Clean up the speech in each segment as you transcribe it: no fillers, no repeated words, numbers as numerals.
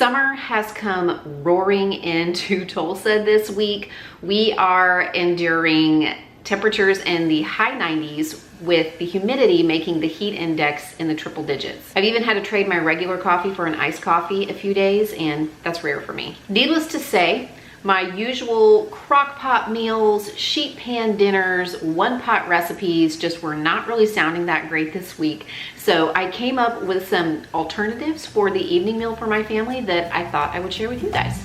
Summer has come roaring into Tulsa this week. We are enduring temperatures in the high 90s with the humidity making the heat index in the triple digits. I've even had to trade my regular coffee for an iced coffee a few days, and that's rare for me. Needless to say, my usual crock pot meals, sheet pan dinners, one pot recipes just were not really sounding that great this week. So I came up with some alternatives for the evening meal for my family that I thought I would share with you guys.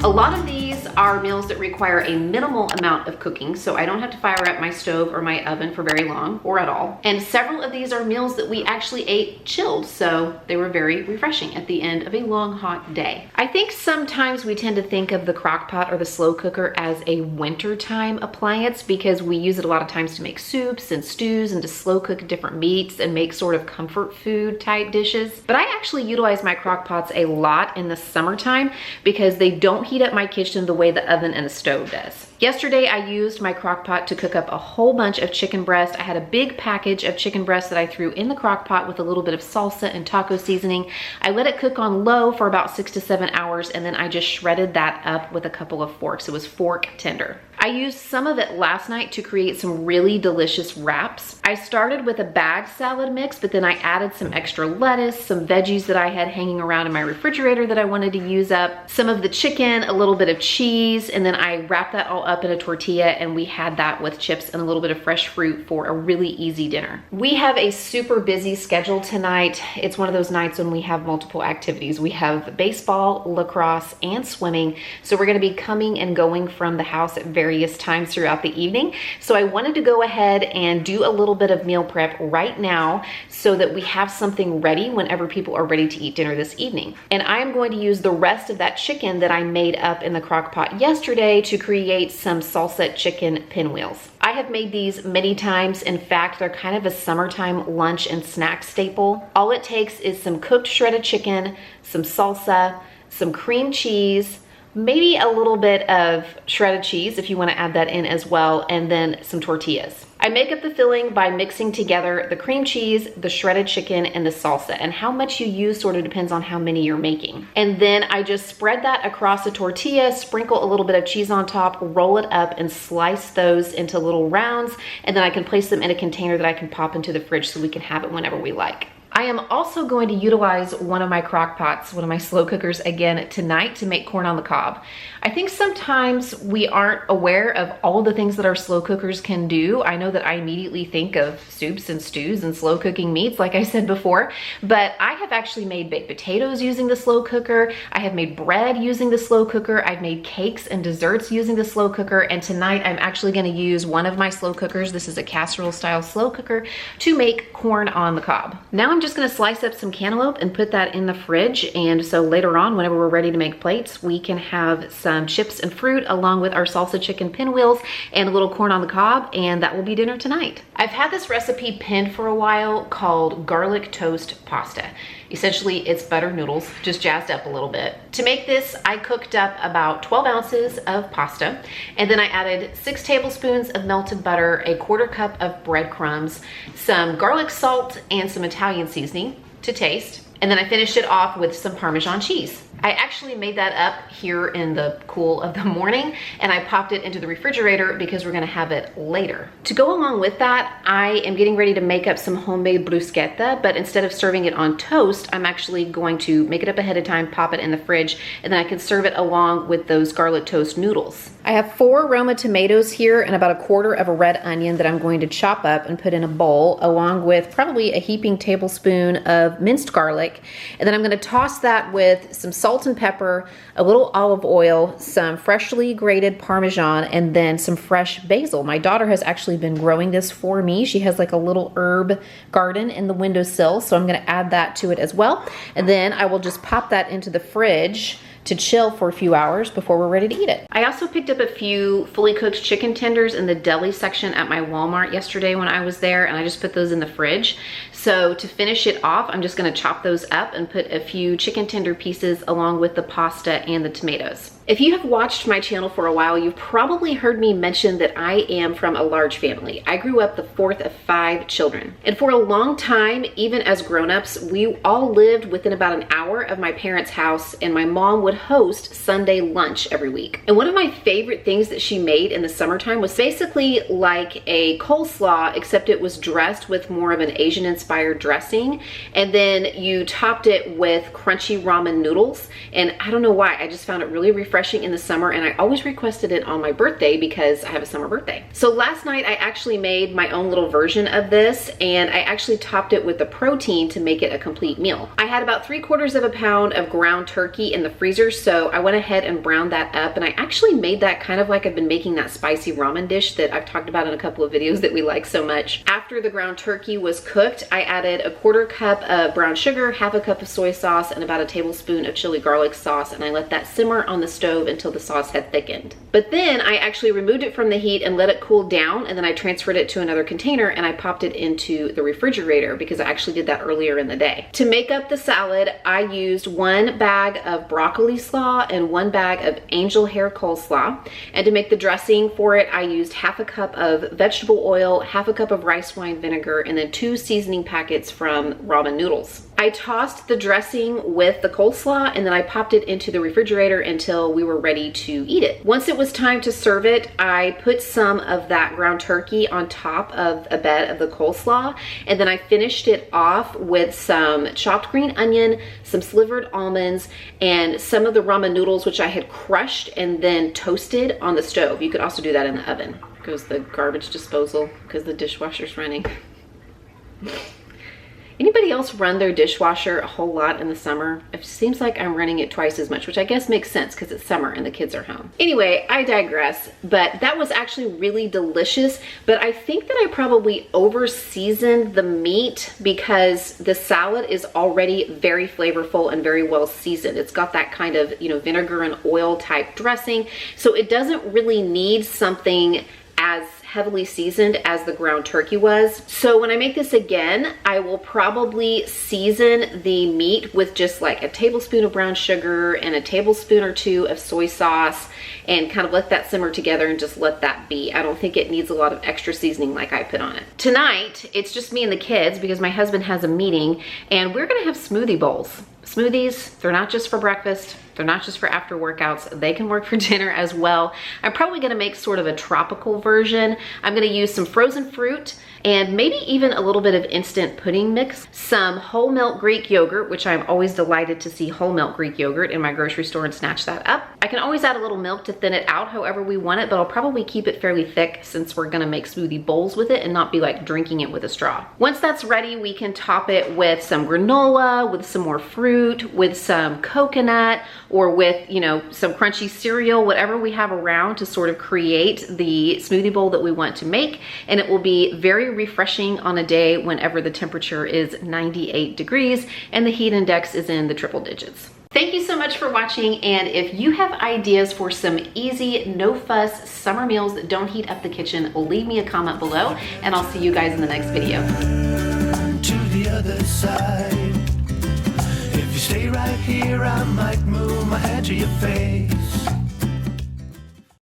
A lot of these are meals that require a minimal amount of cooking, so I don't have to fire up my stove or my oven for very long or at all. And several of these are meals that we actually ate chilled, so they were very refreshing at the end of a long, hot day. I think sometimes we tend to think of the crock pot or the slow cooker as a wintertime appliance because we use it a lot of times to make soups and stews and to slow cook different meats and make sort of comfort food type dishes. But I actually utilize my crock pots a lot in the summertime because they don't heat up my kitchen the way the oven and the stove does. Yesterday, I used my crock pot to cook up a whole bunch of chicken breast. I had a big package of chicken breast that I threw in the crock pot with a little bit of salsa and taco seasoning. I let it cook on low for about 6 to 7 hours, and then I just shredded that up with a couple of forks. It was fork tender. I used some of it last night to create some really delicious wraps. I started with a bag salad mix, but then I added some extra lettuce, some veggies that I had hanging around in my refrigerator that I wanted to use up, some of the chicken, a little bit of cheese, and then I wrapped that all up in a tortilla, and we had that with chips and a little bit of fresh fruit for a really easy dinner. We have a super busy schedule tonight. It's one of those nights when we have multiple activities. We have baseball, lacrosse, and swimming. So we're gonna be coming and going from the house at various times throughout the evening. So I wanted to go ahead and do a little bit of meal prep right now so that we have something ready whenever people are ready to eat dinner this evening. And I am going to use the rest of that chicken that I made up in the crock pot yesterday to create some salsa chicken pinwheels. I have made these many times. In fact, they're kind of a summertime lunch and snack staple. All it takes is some cooked shredded chicken, some salsa, some cream cheese, maybe a little bit of shredded cheese if you want to add that in as well, and then some tortillas. I make up the filling by mixing together the cream cheese, the shredded chicken, and the salsa. And how much you use sort of depends on how many you're making. And then I just spread that across a tortilla, sprinkle a little bit of cheese on top, roll it up, and slice those into little rounds. And then I can place them in a container that I can pop into the fridge so we can have it whenever we like. I am also going to utilize one of my crock pots, one of my slow cookers again tonight to make corn on the cob. I think sometimes we aren't aware of all the things that our slow cookers can do. I know that I immediately think of soups and stews and slow cooking meats, like I said before, but I have actually made baked potatoes using the slow cooker. I have made bread using the slow cooker. I've made cakes and desserts using the slow cooker. And tonight I'm actually gonna use one of my slow cookers. This is a casserole style slow cooker to make corn on the cob. Now I'm just gonna slice up some cantaloupe and put that in the fridge. And so later on, whenever we're ready to make plates, we can have some chips and fruit along with our salsa chicken pinwheels and a little corn on the cob, and that will be dinner tonight. I've had this recipe pinned for a while called garlic toast pasta. Essentially, it's butter noodles, just jazzed up a little bit. To make this, I cooked up about 12 ounces of pasta, and then I added 6 tablespoons of melted butter, a 1/4 cup of breadcrumbs, some garlic salt, and some Italian seasoning to taste. And then I finished it off with some Parmesan cheese. I actually made that up here in the cool of the morning, and I popped it into the refrigerator because we're gonna have it later. To go along with that, I am getting ready to make up some homemade bruschetta, but instead of serving it on toast, I'm actually going to make it up ahead of time, pop it in the fridge, and then I can serve it along with those garlic toast noodles. I have 4 Roma tomatoes here and about 1/4 of a red onion that I'm going to chop up and put in a bowl, along with probably a heaping tablespoon of minced garlic. And then I'm gonna toss that with some salt and pepper, a little olive oil, some freshly grated Parmesan, and then some fresh basil. My daughter has actually been growing this for me. She has like a little herb garden in the windowsill, so I'm gonna add that to it as well. And then I will just pop that into the fridge to chill for a few hours before we're ready to eat it. I also picked up a few fully cooked chicken tenders in the deli section at my Walmart yesterday when I was there, and I just put those in the fridge. So to finish it off, I'm just gonna chop those up and put a few chicken tender pieces along with the pasta and the tomatoes. If you have watched my channel for a while, you've probably heard me mention that I am from a large family. I grew up the fourth of 5 children. And for a long time, even as grown-ups, we all lived within about an hour of my parents' house, and my mom would host Sunday lunch every week. And one of my favorite things that she made in the summertime was basically like a coleslaw, except it was dressed with more of an Asian-inspired dressing. And then you topped it with crunchy ramen noodles. And I don't know why, I just found it really refreshing in the summer, and I always requested it on my birthday because I have a summer birthday. So last night I actually made my own little version of this, and I actually topped it with the protein to make it a complete meal. I had about 3/4 of a pound of ground turkey in the freezer, so I went ahead and browned that up, and I actually made that kind of like I've been making that spicy ramen dish that I've talked about in a couple of videos that we like so much. After the ground turkey was cooked, I added 1/4 cup of brown sugar, 1/2 cup of soy sauce, and about a tablespoon of chili garlic sauce, and I let that simmer on the stove until the sauce had thickened. But then I actually removed it from the heat and let it cool down, and then I transferred it to another container and I popped it into the refrigerator because I actually did that earlier in the day. To make up the salad, I used 1 bag of broccoli slaw and 1 bag of angel hair coleslaw. And to make the dressing for it, I used 1/2 cup of vegetable oil, 1/2 cup of rice wine vinegar, and then 2 seasoning packets from ramen noodles. I tossed the dressing with the coleslaw, and then I popped it into the refrigerator until we were ready to eat it. Once it was time to serve it, I put some of that ground turkey on top of a bed of the coleslaw, and then I finished it off with some chopped green onion, some slivered almonds, and some of the ramen noodles, which I had crushed and then toasted on the stove. You could also do that in the oven. There goes the garbage disposal because the dishwasher's running. Anybody else run their dishwasher a whole lot in the summer? It seems like I'm running it twice as much, which I guess makes sense because it's summer and the kids are home. Anyway, I digress, but that was actually really delicious. But I think that I probably over seasoned the meat because the salad is already very flavorful and very well seasoned. It's got that kind of, you know, vinegar and oil type dressing. So it doesn't really need something as heavily seasoned as the ground turkey was. So when I make this again, I will probably season the meat with just like a tablespoon of brown sugar and a tablespoon or 2 of soy sauce and kind of let that simmer together and just let that be. I don't think it needs a lot of extra seasoning like I put on it. Tonight, it's just me and the kids because my husband has a meeting, and we're gonna have smoothie bowls. Smoothies, they're not just for breakfast, they're not just for after workouts, they can work for dinner as well. I'm probably gonna make sort of a tropical version. I'm gonna use some frozen fruit and maybe even a little bit of instant pudding mix, some whole milk Greek yogurt, which I'm always delighted to see whole milk Greek yogurt in my grocery store and snatch that up. I can always add a little milk to thin it out however we want it, but I'll probably keep it fairly thick since we're gonna make smoothie bowls with it and not be like drinking it with a straw. Once that's ready, we can top it with some granola, with some more fruit, with some coconut, or with, you know, some crunchy cereal, whatever we have around to sort of create the smoothie bowl that we want to make. And it will be very refreshing on a day whenever the temperature is 98 degrees and the heat index is in the triple digits. Thank you so much for watching, and if you have ideas for some easy, no-fuss summer meals that don't heat up the kitchen, leave me a comment below, and I'll see you guys in the next video. To the other side. If you stay right here, I might move my head to your face.